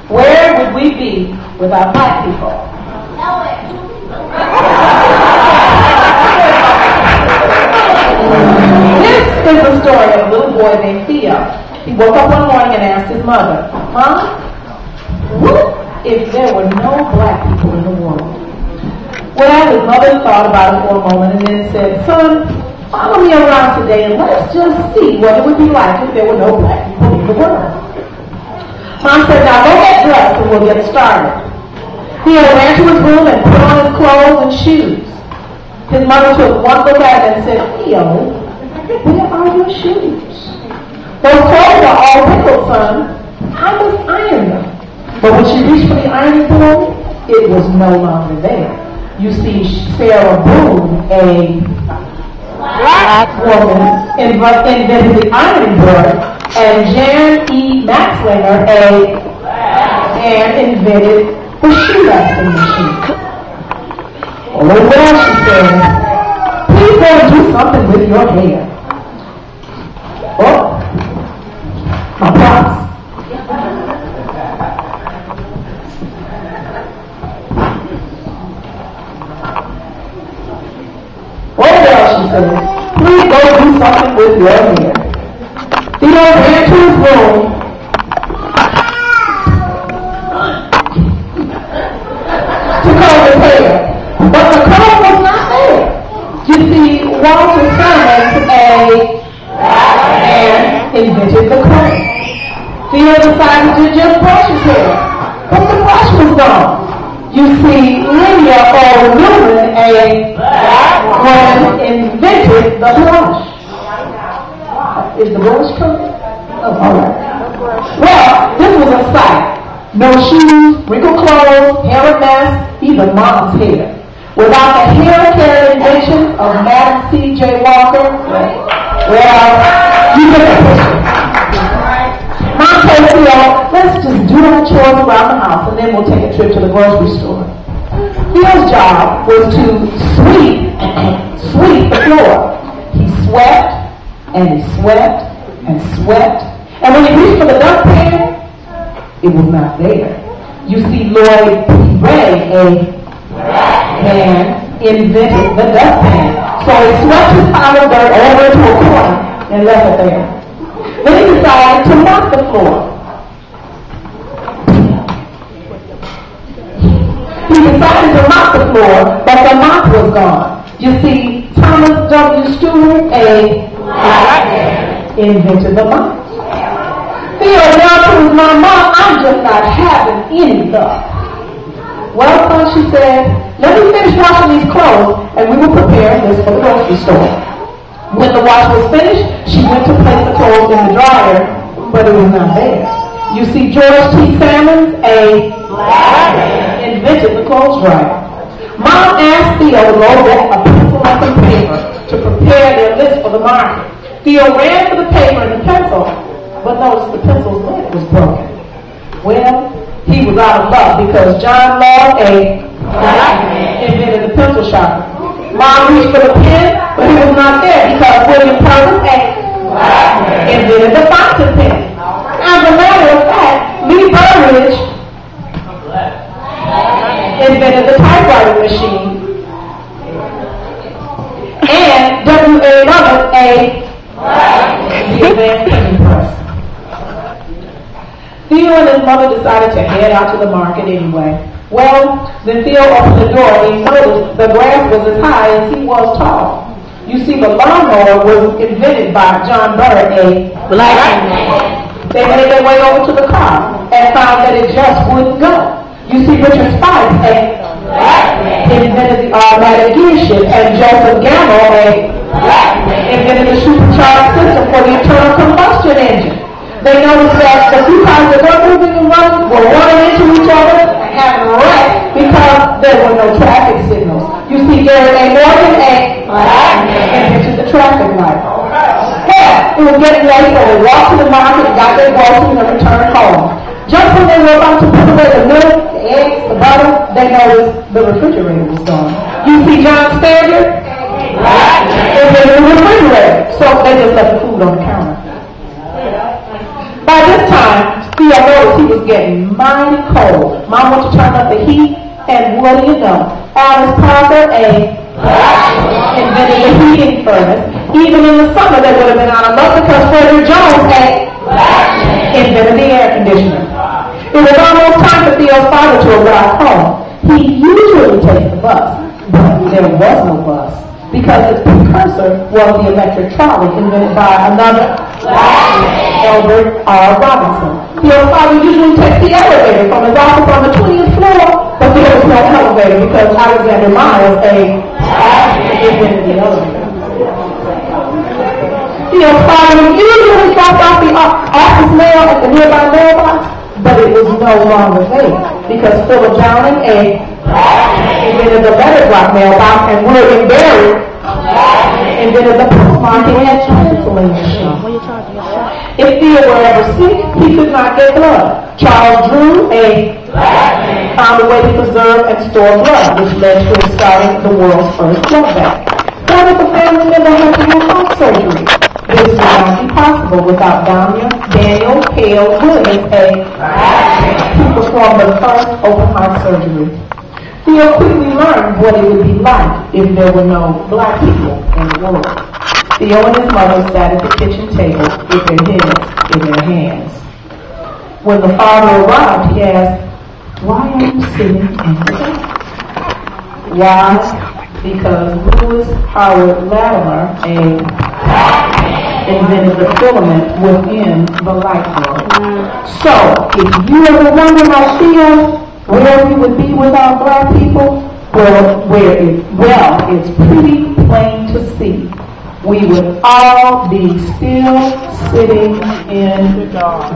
Where would we be without black people? This is the story of a little boy named Theo. He woke up one morning and asked his mother, "Mom, what if there were no black people in the world?" Well, his mother thought about it for a moment and then said, "Son, follow me around today and let's just see what it would be like if there were no black people in the world." Mom said, "Now go get dressed and we'll get started." Theo ran to his room and put on his clothes and shoes. His mother took one look at him and said, "Theo, where are your shoes? Those clothes are all wrinkled, son. I must iron them." But when she reached for the ironing board, it was no longer there. You see, Sarah Boone, a black woman, invented the ironing board, and Jan E. Maxlinger, a man, invented the shoe waxing machine. Oh, well, she said, "Please go and do something with your hair." Oh, my props. Oh, well, she said, "Please go do something with your hair." Theo ran to his room to comb his hair, but the comb was not there. You see, Walter Simmons, a man, invented the comb. Theo decided to just brush his hair, but the brush was gone. You see, Lydia Newman, a woman, invented the brush. Is the brush coming? Oh, all right. Well, this was a sight. No shoes, wrinkled clothes, hair a mess, even Mom's hair. Without the hair care invention of Madam C.J. Walker, well, you get the picture. Mom told Theo, "Let's just do our chores around the house and then we'll take a trip to the grocery store." Theo's job was to sweep the floor. He swept and he swept and swept, and when he reached for the dustpan, it was not there. You see, Lloyd P. Ray, a man, invented the dustpan. So he swept his pile of dirt over into a corner and left it there. Then he decided to mop the floor. He decided to mop the floor, but the mop was gone. You see, Thomas W. Stewart, a black man, invented the mop. Theo now told his mom, "I'm just not having any luck." "Well, son," she said, "let me finish washing these clothes and we will prepare this for the grocery store." When the wash was finished, she went to place the clothes in the dryer, but it was not there. You see, George T. Salmons, a black man, invented the clothes dryer. Mom asked Theo to load up a pencil and some paper to prepare their list for the market. Theo ran for the paper and the pencil, but noticed the pencil's lid was broken. Well, he was out of luck because John Law, a black man, invented the pencil sharpener. Mom reached for the pen, but he was not there because William Purvis, a black man, invented the fountain pen. As a matter of fact, Lee Burbridge invented the typewriting machine, and W.A. Lovett, the advanced printing press. Theo and his mother decided to head out to the market anyway. Well, then Theo opened the door and he noticed the grass was as high as he was tall. You see, the lawnmower was invented by John Bird, a black man. They made their way over to the car and found that it just wouldn't go. You see, Richard Spice, a black man, invented the automatic gear shift, and Joseph Gamble, a black man, invented the supercharged system for the internal combustion engine. They noticed that the two cars that were moving and running were running into each other and having wrecks because there were no traffic signals. You see, Gary A. Morgan, a black man, invented the traffic light. Well, it was getting late, so they walked to the market and got their groceries and returned home. Just when they were about to put away the milk, the eggs, the butter, they noticed the refrigerator was gone. You see, John Standard, invented the refrigerator, so they just left the food on the counter. By this Theo noticed he was getting mighty cold. Mom went to turn up the heat, and what do you know? Alice Parker, invented the heating furnace. Even in the summer, they would have been out of luck because Frederick Jones invented the air conditioner. It was almost time for Theo's father to arrive home. He usually takes the bus, but there was no bus because its precursor was the electric trolley invented by another Albert R. Robinson. Theo's father usually takes the elevator from his office on the 20th floor, but there was no elevator because Alexander Miles invented the elevator. Theo's father usually dropped off the office mail at the nearby mailbox, but it was no longer there because Philip Downing invented the letter drop mailbox, and William Barry invented the postmarking and transferring machine. If Theo were ever sick, he could not get blood. Charles Drew, found a way to preserve and store blood, which led to him starting the world's first blood bank. What if a family member had to have heart surgery? This would not be possible without Daniel Hale Williams, who performed the first open heart surgery. Theo quickly learned what it would be like if there were no black people in the world. Theo and his mother sat at the kitchen table with their heads in their hands. When the father arrived, he asked, "Why are you sitting in the dark?" Why? Because Lewis Howard Latimer invented the filament within the light bulb. So, if you ever wonder how Theo, where we would be without black people, it's pretty plain to see. We would all be still sitting in the dark.